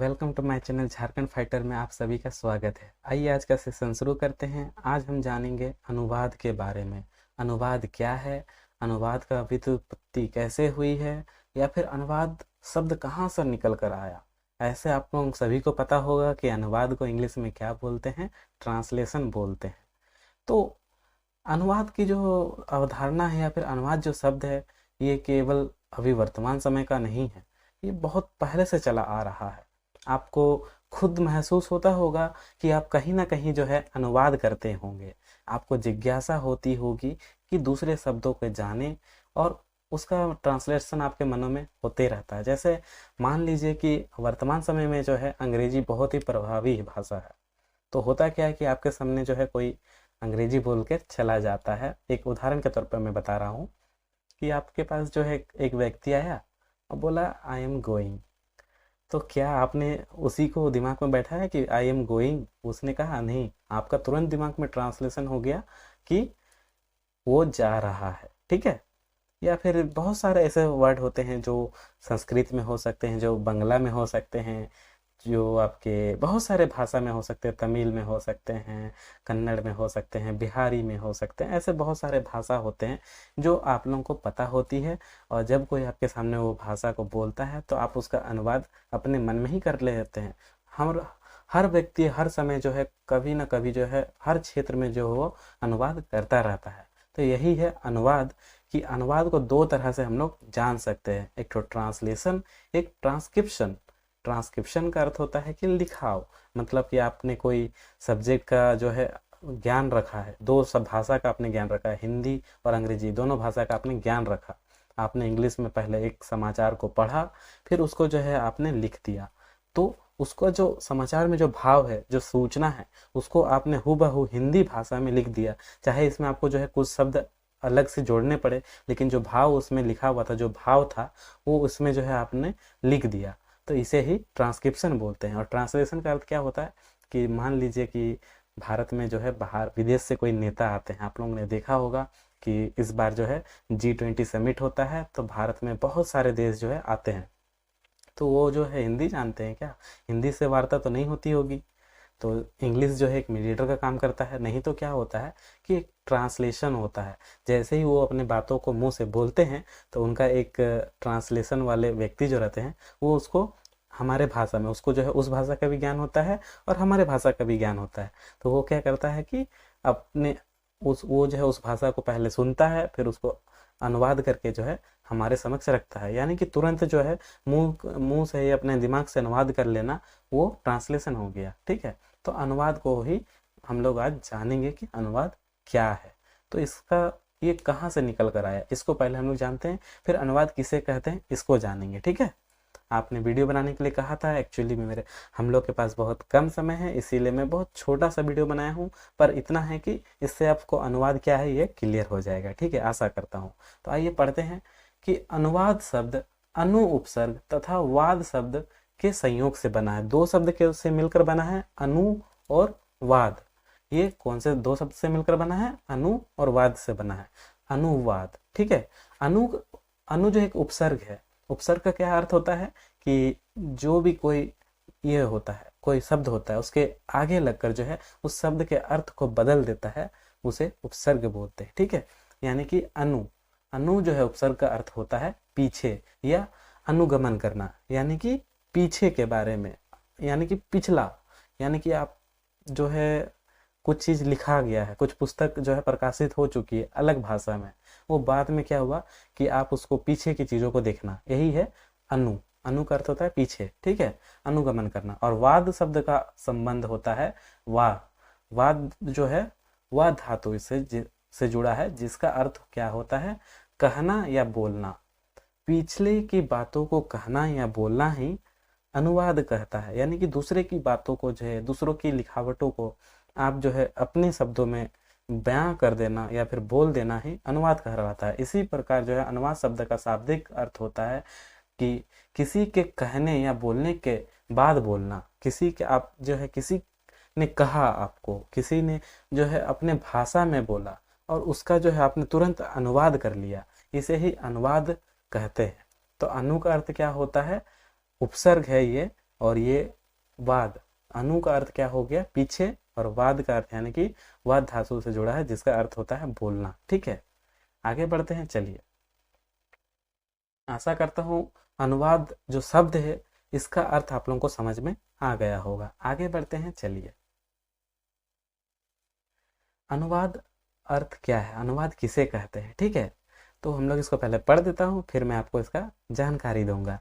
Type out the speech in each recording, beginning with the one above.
Welcome to my channel Jharkhand fighter में आप सभी का स्वागत है। आइए आज का सेशन शुरू करते हैं। आज हम जानेंगे अनुवाद के बारे में। अनुवाद क्या है, अनुवाद का व्युत्पत्ति कैसे हुई है, या फिर अनुवाद शब्द कहाँ से निकल कर आया। ऐसे आप लोग सभी को पता होगा कि अनुवाद को इंग्लिश में क्या बोलते हैं, ट्रांसलेशन बोलते हैं। तो अनुवाद की जो अवधारणा है या फिर अनुवाद जो शब्द है, ये केवल अभी वर्तमान समय का नहीं है, ये बहुत पहले से चला आ रहा है। आपको खुद महसूस होता होगा कि आप कहीं ना कहीं जो है अनुवाद करते होंगे। आपको जिज्ञासा होती होगी कि दूसरे शब्दों को जाने, और उसका ट्रांसलेशन आपके मनों में होते रहता है। जैसे मान लीजिए कि वर्तमान समय में जो है अंग्रेजी बहुत ही प्रभावी भाषा है। तो होता क्या है कि आपके सामने जो है कोई अंग्रेजी बोल के चला जाता है। एक उदाहरण के तौर पर मैं बता रहा हूँ कि आपके पास जो है एक व्यक्ति आया और बोला आई एम गोइंग। तो क्या आपने उसी को दिमाग में बैठा है कि आई एम गोइंग? उसने कहा नहीं, आपका तुरंत दिमाग में ट्रांसलेशन हो गया कि वो जा रहा है। ठीक है। या फिर बहुत सारे ऐसे वर्ड होते हैं जो संस्कृत में हो सकते हैं, जो बांग्ला में हो सकते हैं, जो आपके बहुत सारे भाषा में हो सकते हैं, तमिल में हो सकते हैं, कन्नड़ में हो सकते हैं, बिहारी में हो सकते हैं। ऐसे बहुत सारे भाषा होते हैं जो आप लोगों को पता होती है, और जब कोई आपके सामने वो भाषा को बोलता है तो आप उसका अनुवाद अपने मन में ही कर लेते हैं। हम हर व्यक्ति हर समय जो है कभी ना कभी जो है हर क्षेत्र में जो वो अनुवाद करता रहता है। तो यही है अनुवाद, कि अनुवाद को दो तरह से हम लोग जान सकते हैं, एक तो ट्रांसलेशन, एक ट्रांसक्रिप्शन। ट्रांसक्रिप्शन का अर्थ होता है कि लिखाव, मतलब कि आपने कोई सब्जेक्ट का जो है ज्ञान रखा है, दो सब भाषा का आपने ज्ञान रखा है, हिंदी और अंग्रेजी दोनों भाषा का आपने ज्ञान रखा। आपने इंग्लिश में पहले एक समाचार को पढ़ा, फिर उसको जो है आपने लिख दिया। तो उसको जो समाचार में जो भाव है, जो सूचना है, उसको आपने हूबहू हिंदी भाषा में लिख दिया। चाहे इसमें आपको जो है कुछ शब्द अलग से जोड़ने पड़े, लेकिन जो भाव उसमें लिखा हुआ था, जो भाव था, वो उसमें जो है आपने लिख दिया। तो इसे ही ट्रांसक्रिप्शन बोलते हैं। और ट्रांसलेशन का अर्थ क्या होता है कि मान लीजिए कि भारत में जो है बाहर विदेश से कोई नेता आते हैं। आप लोगों ने देखा होगा कि इस बार जो है G20 समिट होता है, तो भारत में बहुत सारे देश जो है आते हैं। तो वो जो है हिंदी जानते हैं क्या? हिंदी से वार्ता तो नहीं होती होगी। तो इंग्लिश जो है एक मीडिएटर का काम करता है। नहीं तो क्या होता है कि एक ट्रांसलेशन होता है। जैसे ही वो अपने बातों को मुंह से बोलते हैं, तो उनका एक ट्रांसलेशन वाले व्यक्ति जो रहते हैं, वो उसको हमारे भाषा में, उसको जो है उस भाषा का भी ज्ञान होता है और हमारे भाषा का भी ज्ञान होता है। तो वो क्या करता है कि अपने वो जो है उस भाषा को पहले सुनता है, फिर उसको अनुवाद करके जो है हमारे समक्ष रखता है। यानी कि तुरंत जो है मुंह मुंह से ही अपने दिमाग से अनुवाद कर लेना, वो ट्रांसलेशन हो गया। ठीक है। तो अनुवाद को ही हम लोग आज जानेंगे कि अनुवाद क्या है। तो इसका ये कहाँ से निकल कर आया, इसको पहले हम लोग जानते हैं, फिर अनुवाद किसे कहते हैं इसको जानेंगे। ठीक है। आपने वीडियो बनाने के लिए कहा था, एक्चुअली में हम लोग के पास बहुत कम समय है, इसीलिए मैं बहुत छोटा सा वीडियो बनाया हूँ। पर इतना है कि इससे आपको अनुवाद क्या है ये क्लियर हो जाएगा। ठीक है, आशा करता हूँ। तो आइए पढ़ते हैं कि अनुवाद शब्द अनु उपसर्ग तथा वाद शब्द के संयोग से बना है। दो शब्द के से मिलकर बना है, अनु और वाद। ये कौन से दो शब्द से मिलकर बना है? अनु और वाद से बना है, अनुवाद। ठीक है। अनु अनु जो एक उपसर्ग है, उपसर्ग का क्या अर्थ होता है कि जो भी कोई ये होता है, कोई शब्द होता है, उसके आगे लगकर जो है उस शब्द के अर्थ को बदल देता है, उसे उपसर्ग बोलते हैं। ठीक है। यानी कि अनु अनु जो है उपसर्ग का अर्थ होता है पीछे या अनुगमन करना, यानी कि पीछे के बारे में, यानी कि पिछला। यानी कि आप जो है कुछ चीज लिखा गया है, कुछ पुस्तक जो है प्रकाशित हो चुकी है अलग भाषा में, वो बाद में क्या हुआ कि आप उसको पीछे की चीजों को देखना, यही है अनु। अनु का अर्थ होता है पीछे। ठीक है, अनुगमन करना। और वाद शब्द का संबंध होता है वाह। वाद जो है वह धातु से जुड़ा है, जिसका अर्थ क्या होता है? कहना या बोलना। पिछले की बातों को कहना या बोलना ही अनुवाद कहता है। यानी कि दूसरे की बातों को जो है, दूसरों की लिखावटों को आप जो है अपने शब्दों में बयां कर देना या फिर बोल देना ही अनुवाद कहलाता है। इसी प्रकार जो है अनुवाद शब्द का शाब्दिक अर्थ होता है कि किसी के कहने या बोलने के बाद बोलना। किसी के आप जो है, किसी ने कहा आपको, किसी ने जो है अपने भाषा में बोला और उसका जो है आपने तुरंत अनुवाद कर लिया, इसे ही अनुवाद कहते हैं। तो अनु का अर्थ क्या होता है? उपसर्ग है ये, और ये वाद, अनु का अर्थ क्या हो गया, पीछे, और वाद का अर्थ यानी कि वाद धातु से जुड़ा है जिसका अर्थ होता है बोलना। ठीक है, आगे बढ़ते हैं। चलिए, आशा करता हूँ अनुवाद जो शब्द है इसका अर्थ आप लोगों को समझ में आ गया होगा। आगे बढ़ते हैं। चलिए, अनुवाद अर्थ क्या है, अनुवाद किसे कहते हैं। ठीक है, तो हम लोग इसको पहले पढ़ देता हूँ, फिर मैं आपको इसका जानकारी दूंगा।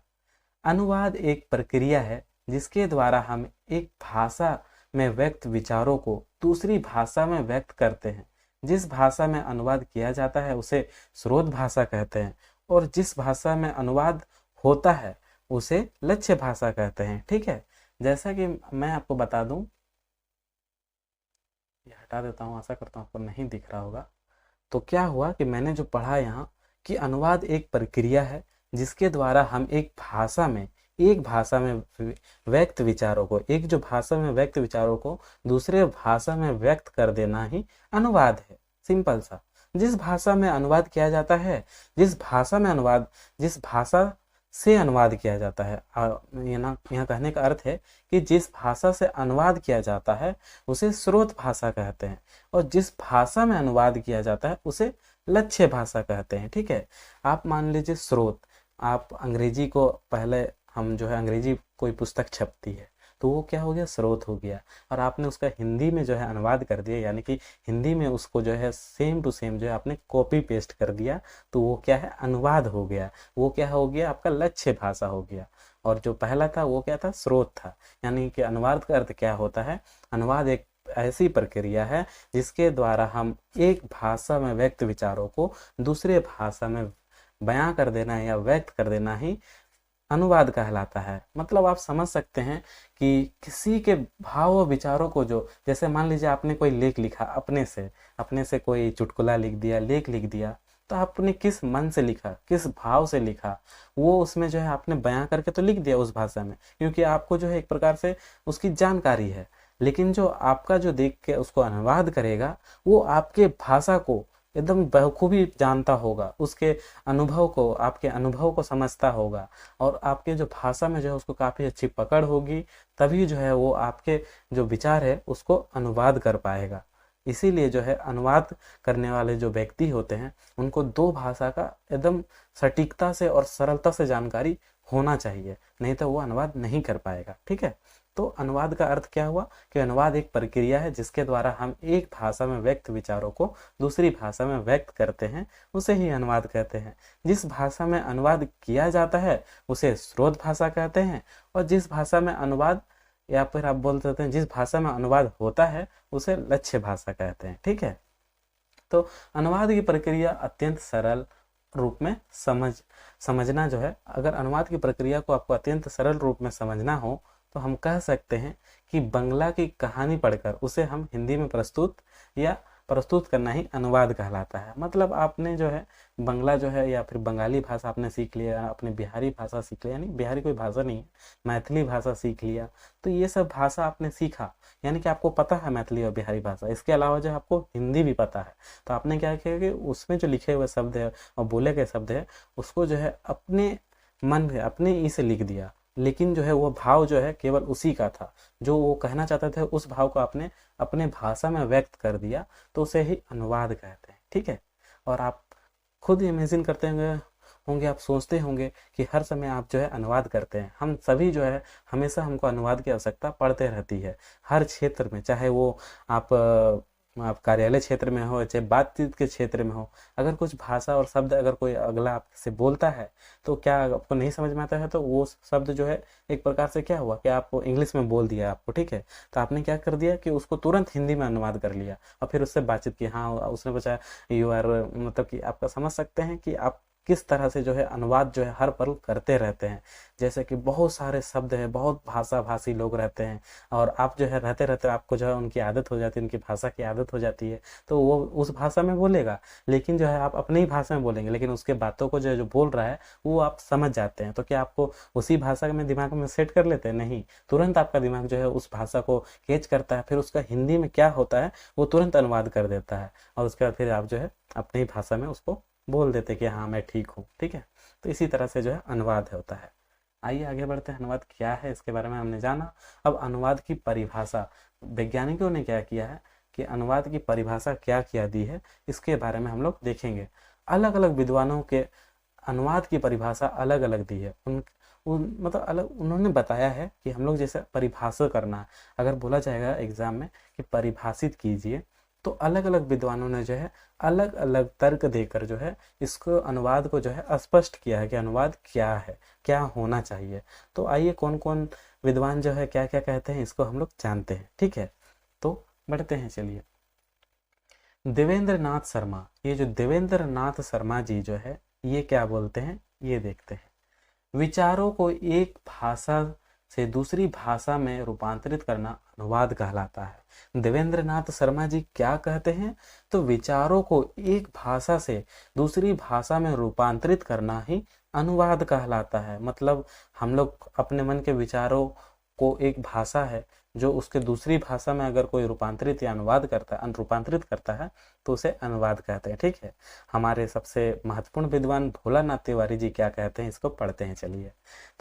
अनुवाद एक प्रक्रिया है जिसके द्वारा हम एक भाषा में व्यक्त विचारों को दूसरी भाषा में व्यक्त करते हैं। जिस भाषा में अनुवाद किया जाता है उसे स्रोत भाषा कहते हैं, और जिस भाषा में अनुवाद होता है उसे लक्ष्य भाषा कहते हैं। ठीक है, जैसा कि मैं आपको बता दूं, ये हटा देता हूँ, आशा करता हूँ आपको नहीं दिख रहा होगा। तो क्या हुआ कि मैंने जो पढ़ा यहाँ कि अनुवाद एक प्रक्रिया है जिसके द्वारा हम एक भाषा में व्यक्त विचारों को, एक जो भाषा में व्यक्त विचारों को दूसरे भाषा में व्यक्त कर देना ही अनुवाद है। सिंपल सा, जिस भाषा में अनुवाद किया जाता है, जिस भाषा से अनुवाद किया जाता है, यहाँ कहने का अर्थ है कि जिस भाषा से अनुवाद किया जाता है उसे स्रोत भाषा कहते हैं, और जिस भाषा में अनुवाद किया जाता है उसे लक्ष्य भाषा कहते हैं। ठीक है, आप मान लीजिए स्रोत, आप अंग्रेजी को, पहले हम जो है अंग्रेजी कोई पुस्तक छपती है तो वो क्या हो गया, स्रोत हो गया, और आपने उसका हिंदी में जो है अनुवाद कर दिया, यानी कि हिंदी में उसको जो है सेम टू सेम जो है आपने कॉपी पेस्ट कर दिया, तो वो क्या है, अनुवाद हो गया। वो क्या हो गया, आपका लक्ष्य भाषा हो गया। और जो पहला था वो क्या था, स्रोत था। यानी कि अनुवाद का अर्थ क्या होता है, अनुवाद एक ऐसी प्रक्रिया है जिसके द्वारा हम एक भाषा में व्यक्त विचारों को दूसरे भाषा में बयां कर देना या व्यक्त कर देना ही अनुवाद कहलाता है। मतलब आप समझ सकते हैं कि किसी के भाव और विचारों को, जो जैसे मान लीजिए आपने कोई लेख लिखा, अपने से कोई चुटकुला लिख दिया, लेख लिख दिया, तो आपने किस मन से लिखा, किस भाव से लिखा, वो उसमें जो है आपने बयां करके तो लिख दिया उस भाषा में, क्योंकि आपको जो है एक प्रकार से उसकी जानकारी है। लेकिन जो आपका जो देख के उसको अनुवाद करेगा वो आपके भाषा को एकदम बखूबी जानता होगा, उसके अनुभव को, आपके अनुभव को समझता होगा, और आपके जो भाषा में जो है उसको काफ़ी अच्छी पकड़ होगी, तभी जो है वो आपके जो विचार है उसको अनुवाद कर पाएगा। इसीलिए जो है अनुवाद करने वाले जो व्यक्ति होते हैं उनको दो भाषा का एकदम सटीकता से और सरलता से जानकारी होना चाहिए, नहीं तो वो अनुवाद नहीं कर पाएगा। ठीक है, तो अनुवाद का अर्थ क्या हुआ कि अनुवाद एक प्रक्रिया है जिसके द्वारा हम एक भाषा में व्यक्त विचारों को दूसरी भाषा में व्यक्त करते हैं, उसे ही अनुवाद कहते हैं। जिस भाषा में अनुवाद किया जाता है उसे स्रोत भाषा कहते हैं, और जिस भाषा में अनुवाद, या फिर आप बोल सकते हैं जिस भाषा में अनुवाद होता है उसे लक्ष्य भाषा कहते हैं। ठीक है, तो अनुवाद की प्रक्रिया अत्यंत सरल रूप में समझना जो है, अगर अनुवाद की प्रक्रिया को आपको अत्यंत सरल रूप में समझना हो तो हम कह सकते हैं कि बंगला की कहानी पढ़कर उसे हम हिंदी में प्रस्तुत करना ही अनुवाद कहलाता है। मतलब आपने जो है बंगला जो है या फिर बंगाली भाषा आपने सीख लिया, अपने बिहारी भाषा सीख लिया, यानी बिहारी कोई भाषा नहीं है, मैथिली भाषा सीख लिया, तो ये सब भाषा आपने सीखा, यानी कि आपको पता है मैथिली और बिहारी भाषा। इसके अलावा जो आपको हिंदी भी पता है, तो आपने क्या किया कि उसमें जो लिखे हुए शब्द है और बोले गए शब्द है उसको जो है अपने मन में, अपने ई से लिख दिया, लेकिन जो है वो भाव जो है केवल उसी का था, जो वो कहना चाहते थे उस भाव को आपने अपने भाषा में व्यक्त कर दिया, तो उसे ही अनुवाद कहते हैं। ठीक है, और आप खुद इमेजिन करते होंगे, आप सोचते होंगे कि हर समय आप जो है अनुवाद करते हैं। हम सभी जो है हमेशा हमको अनुवाद की आवश्यकता पड़ते रहती है, हर क्षेत्र में, चाहे वो आप कार्यालय क्षेत्र में हो, चाहे बातचीत के क्षेत्र में हो। अगर कुछ भाषा और शब्द अगर कोई अगला आपसे बोलता है तो क्या आपको नहीं समझ में आता है, तो वो शब्द जो है एक प्रकार से क्या हुआ कि आप इंग्लिश में बोल दिया आपको। ठीक है, तो आपने क्या कर दिया कि उसको तुरंत हिंदी में अनुवाद कर लिया और फिर उससे बातचीत की। हाँ, उसने पूछा यू आर, मतलब कि आपका समझ सकते हैं कि आप किस तरह से जो है अनुवाद जो है हर पल करते रहते हैं। जैसे कि बहुत सारे शब्द हैं, बहुत भाषी लोग रहते हैं, और आप जो है रहते रहते आपको जो है उनकी आदत हो जाती है, उनकी भाषा की आदत हो जाती है, तो वो उस भाषा में बोलेगा, लेकिन जो है आप अपनी ही भाषा में बोलेंगे, लेकिन उसके बातों को जो बोल रहा है वो आप समझ जाते हैं। तो क्या आपको उसी भाषा में दिमाग में सेट कर लेते हैं? नहीं, तुरंत आपका दिमाग जो है उस भाषा को कैच करता है, फिर उसका हिंदी में क्या होता है वो तुरंत अनुवाद कर देता है, और उसके बाद फिर आप जो है अपनी भाषा में उसको बोल देते कि हाँ मैं ठीक हूँ। ठीक है, तो इसी तरह से जो है अनुवाद होता है। आइए आगे बढ़ते हैं। अनुवाद क्या है इसके बारे में हमने जाना। अब अनुवाद की परिभाषा वैज्ञानिकों ने क्या किया है कि अनुवाद की परिभाषा क्या क्या दी है इसके बारे में हम लोग देखेंगे। अलग अलग विद्वानों के अनुवाद की परिभाषा अलग अलग दी है। उन मतलब अलग उन्होंने बताया है कि हम लोग जैसे परिभाषा करना है, अगर बोला जाएगा एग्जाम में कि परिभाषित कीजिए, तो अलग अलग विद्वानों ने जो है अलग अलग तर्क देकर जो है इसको अनुवाद को जो है स्पष्ट किया है कि अनुवाद क्या है, क्या होना चाहिए। तो आइए कौन कौन विद्वान जो है क्या क्या कहते हैं इसको हम लोग जानते हैं। ठीक है, तो बढ़ते हैं। चलिए, देवेंद्र नाथ शर्मा, ये जो देवेंद्र नाथ शर्मा जी जो है ये क्या बोलते हैं ये देखते हैं। विचारों को एक भाषा से दूसरी भाषा में रूपांतरित करना अनुवाद कहलाता है। देवेंद्र नाथ शर्मा जी क्या कहते हैं, तो विचारों को एक भाषा से दूसरी भाषा में रूपांतरित करना ही अनुवाद कहलाता है। मतलब हम लोग अपने मन के विचारों को एक भाषा है जो उसके दूसरी भाषा में अगर कोई रूपांतरित या अनुवाद करता है, रूपांतरित करता है, तो उसे अनुवाद कहते हैं। ठीक है, हमारे सबसे महत्वपूर्ण विद्वान भोलानाथ तिवारी जी क्या कहते हैं इसको पढ़ते हैं। चलिए,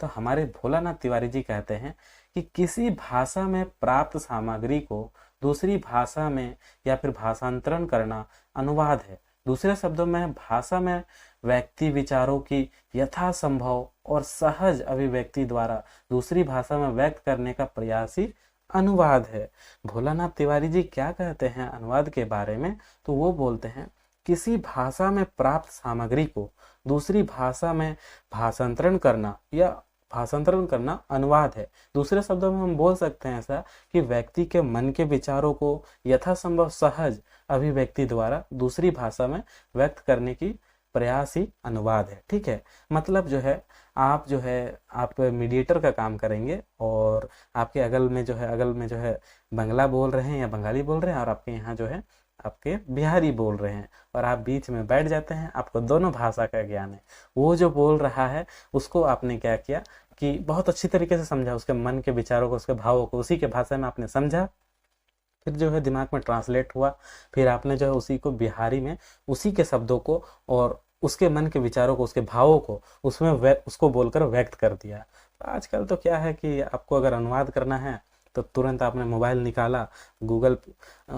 तो हमारे भोलानाथ तिवारी जी कहते हैं कि किसी भाषा में प्राप्त सामग्री को दूसरी भाषा में या फिर भाषांतरण करना अनुवाद है। दूसरे शब्दों में, भाषा में व्यक्ति विचारों की यथासंभव और सहज अभिव्यक्ति द्वारा दूसरी भाषा में व्यक्त करने का प्रयास ही अनुवाद है। भोलानाथ तिवारी जी क्या कहते हैं अनुवाद के बारे में, तो वो बोलते हैं किसी भाषा में प्राप्त सामग्री को दूसरी भाषा में भाषांतरण करना या भाषांतरण करना अनुवाद है। दूसरे शब्दों में हम बोल सकते हैं ऐसा कि व्यक्ति के मन के विचारों को यथासंभव सहज अभिव्यक्ति द्वारा दूसरी भाषा में व्यक्त करने की प्रयास ही अनुवाद है। ठीक है, मतलब जो है आप मीडिएटर का काम करेंगे और आपके अगल में जो है बंगला बोल रहे हैं या बंगाली बोल रहे हैं, और आपके यहाँ जो है आपके बिहारी बोल रहे हैं, और आप बीच में बैठ जाते हैं। आपको दोनों भाषा का ज्ञान है। वो जो बोल रहा है उसको आपने क्या किया कि बहुत अच्छी तरीके से समझा, उसके मन के विचारों को, उसके भावों को उसी के भाषा में आपने समझा, फिर जो है दिमाग में ट्रांसलेट हुआ, फिर आपने जो है उसी को बिहारी में उसी के शब्दों को और उसके मन के विचारों को, उसके भावों को उसमें उसको बोलकर व्यक्त कर दिया। तो आजकल तो क्या है कि आपको अगर अनुवाद करना है तो तुरंत आपने मोबाइल निकाला, गूगल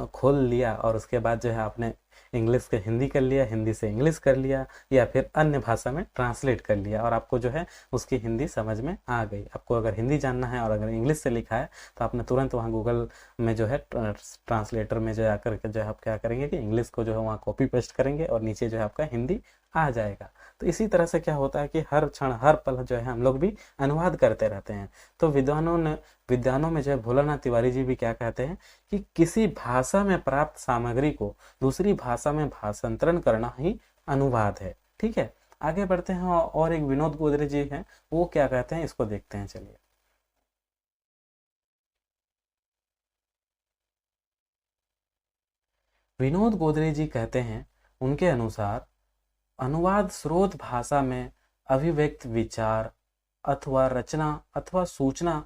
खोल लिया, और उसके बाद जो है आपने इंग्लिश से हिंदी कर लिया, हिंदी से इंग्लिश कर लिया, या फिर अन्य भाषा में ट्रांसलेट कर लिया, और आपको जो है उसकी हिंदी समझ में आ गई। आपको अगर हिंदी जानना है और अगर इंग्लिश से लिखा है तो आपने तुरंत वहाँ गूगल में जो है ट्रांसलेटर में जो है आकर के जो है आप क्या करेंगे कि इंग्लिश को जो है वहाँ कॉपी पेस्ट करेंगे और नीचे जो है आपका हिंदी आ जाएगा। तो इसी तरह से क्या होता है कि हर क्षण हर पल जो है हम लोग भी अनुवाद करते रहते हैं। तो विद्वानों में जो है भोलानाथ तिवारी जी भी क्या कहते हैं कि किसी भाषा में प्राप्त सामग्री को दूसरी भाषा में भाषांतरण करना ही अनुवाद है। ठीक है, आगे बढ़ते हैं और एक विनोद गोदरे जी हैं, वो क्या कहते हैं इसको देखते हैं। चलिए, विनोद गोदरे जी कहते हैं, उनके अनुसार अनुवाद स्रोत भाषा में अभिव्यक्त विचार अथवा रचना अथवा सूचना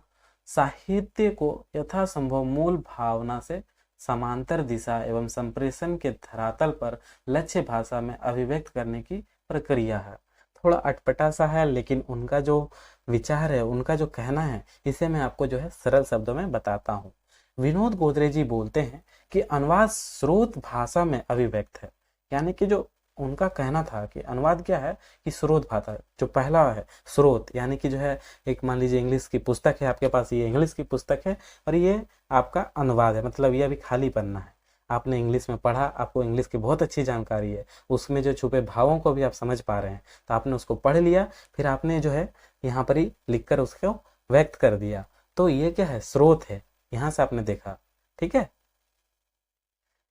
साहित्य को यथासंभव मूल भावना से समांतर दिशा एवं संप्रेषण के धरातल पर लक्ष्य भाषा में अभिव्यक्त करने की प्रक्रिया है। थोड़ा अटपटा सा है, लेकिन उनका जो विचार है, उनका जो कहना है, इसे मैं आपको जो है सरल शब्दों में बताता हूँ। विनोद गोदरे जी बोलते हैं कि अनुवाद स्रोत भाषा में अभिव्यक्त है, यानी कि जो उनका कहना था कि अनुवाद क्या है कि स्रोत भाषा, जो पहला है स्रोत, यानी कि जो है एक मान लीजिए इंग्लिश की पुस्तक है आपके पास, ये इंग्लिश की पुस्तक है और ये आपका अनुवाद है, मतलब ये अभी खाली पन्ना है। आपने इंग्लिश में पढ़ा, आपको इंग्लिश की बहुत अच्छी जानकारी है, उसमें जो छुपे भावों को भी आप समझ पा रहे हैं, तो आपने उसको पढ़ लिया, फिर आपने जो है यहाँ पर ही लिखकर उसको व्यक्त कर दिया। तो ये क्या है, स्रोत है, यहाँ से आपने देखा। ठीक है,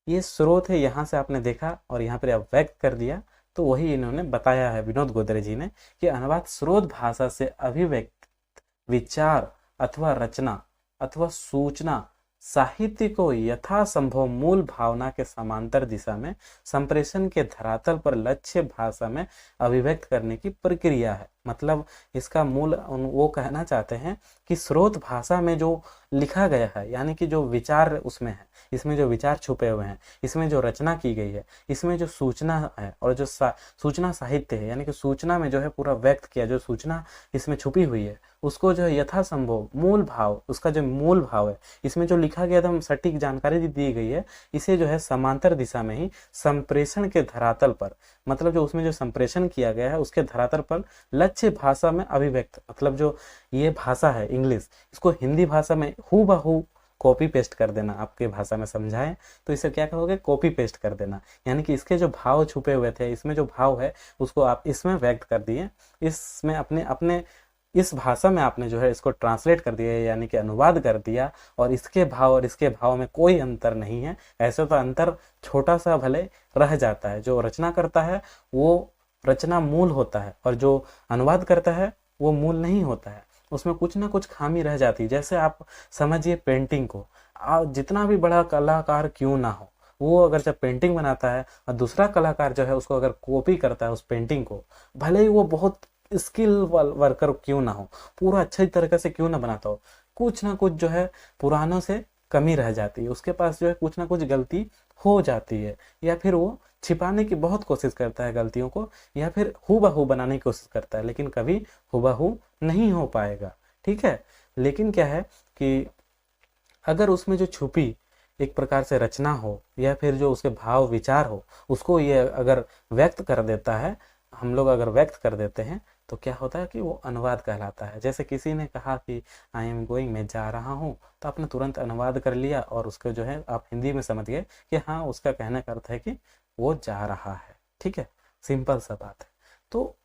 ये स्रोत है, यहाँ से आपने देखा और यहाँ पर आप व्यक्त कर दिया। तो वही इन्होंने बताया है विनोद गोदरे जी ने कि अनुवाद स्रोत भाषा से अभिव्यक्त विचार अथवा रचना अथवा सूचना साहित्य को यथासंभव मूल भावना के समांतर दिशा में संप्रेषण के धरातल पर लक्ष्य भाषा में अभिव्यक्त करने की प्रक्रिया है। मतलब इसका मूल वो कहना चाहते हैं कि स्रोत भाषा में जो लिखा गया है, यानी कि जो विचार उसमें है, इसमें जो विचार छुपे हुए हैं, इसमें जो रचना की गई है, इसमें जो सूचना है और जो सूचना साहित्य है, यानी कि सूचना में जो है पूरा व्यक्त किया, जो सूचना इसमें छुपी हुई है, उसको जो है यथासंभव मूल भाव, उसका जो मूल भाव है, इसमें जो लिखा गया था सटीक जानकारी दी गई है, इसे जो है समांतर दिशा में ही संप्रेषण के धरातल पर, मतलब जो उसमें जो संप्रेषण किया गया है उसके धरातल पर लक्ष्य भाषा में अभिव्यक्त, मतलब जो ये भाषा है इंग्लिश, इसको हिंदी भाषा में हूबहू कॉपी पेस्ट कर देना। आपके भाषा में समझाएं तो इसे क्या कहोगे, कॉपी पेस्ट कर देना, यानी कि इसके जो भाव छुपे हुए थे, इसमें जो भाव है उसको आप इसमें व्यक्त कर दिए, इसमें अपने अपने इस भाषा में आपने जो है इसको ट्रांसलेट कर दिया, यानी कि अनुवाद कर दिया, और इसके भाव और इसके भाव में कोई अंतर नहीं है। ऐसे तो अंतर छोटा सा भले रह जाता है, जो रचना करता है वो रचना मूल होता है और जो अनुवाद करता है वो मूल नहीं होता है, उसमें कुछ ना कुछ खामी रह जाती है। जैसे आप समझिए पेंटिंग को, जितना भी बड़ा कलाकार क्यों ना हो, वो अगर जब पेंटिंग बनाता है और दूसरा कलाकार जो है उसको अगर कॉपी करता है उस पेंटिंग को, भले ही वो बहुत स्किल वर्कर क्यों ना हो, पूरा अच्छी तरीके से क्यों ना बनाता हो, कुछ ना कुछ जो है पुरानों से कमी रह जाती है, उसके पास जो है कुछ ना कुछ गलती हो जाती है, या फिर वो छिपाने की बहुत कोशिश करता है गलतियों को, या फिर हूबहू बनाने की कोशिश करता है, लेकिन कभी हूबहू नहीं हो पाएगा। ठीक है, लेकिन क्या है कि अगर उसमें जो छुपी एक प्रकार से रचना हो या फिर जो उसके भाव विचार हो, उसको ये अगर व्यक्त कर देता है, हम लोग अगर व्यक्त कर देते हैं तो क्या होता है कि वो अनुवाद कहलाता है। जैसे किसी ने कहा कि आई एम गोइंग, मैं जा रहा हूँ, तो आपने तुरंत अनुवाद कर लिया और उसको जो है आप हिंदी में समझ गए कि हाँ, उसका कहने का अर्थ है कि वो जा रहा है। ठीक है, सिंपल सा बात है। तो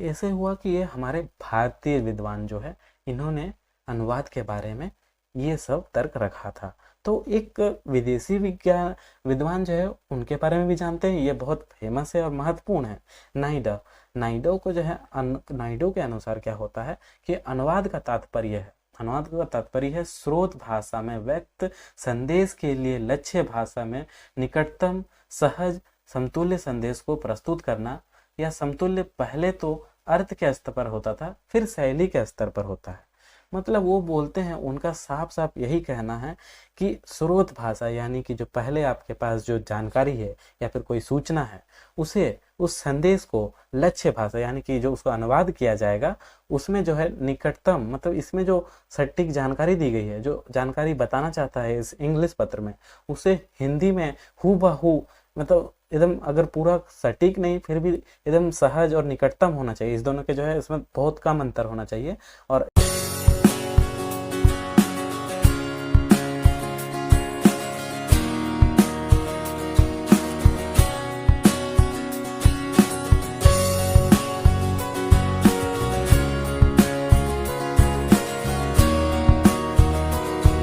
ऐसे हुआ कि ये हमारे भारतीय विद्वान जो है, इन्होंने अनुवाद के बारे में ये सब तर्क रखा था। तो एक विदेशी विज्ञान विद्वान जो है उनके बारे में भी जानते हैं, ये बहुत फेमस है और महत्वपूर्ण है, नाइडो। नाइडो को जो है नाइडो के अनुसार क्या होता है कि अनुवाद का तात्पर्य है, अनुवाद का तात्पर्य है स्रोत भाषा में व्यक्त संदेश के लिए लक्ष्य भाषा में निकटतम सहज समतुल्य संदेश को प्रस्तुत करना। या समतुल्य पहले तो अर्थ के स्तर पर होता था, फिर शैली के स्तर पर होता है। मतलब वो बोलते हैं, उनका साफ साफ यही कहना है कि स्रोत भाषा, यानी कि जो पहले आपके पास जो जानकारी है या फिर कोई सूचना है, उसे उस संदेश को लक्ष्य भाषा, यानी कि जो उसको अनुवाद किया जाएगा, उसमें जो है निकटतम, मतलब इसमें जो सटीक जानकारी दी गई है, जो जानकारी बताना चाहता है इस इंग्लिश पत्र में, उसे हिंदी में हूबहू, मतलब एकदम, अगर पूरा सटीक नहीं फिर भी एकदम सहज और निकटतम होना चाहिए। इस दोनों के जो है इसमें बहुत कम अंतर होना चाहिए, और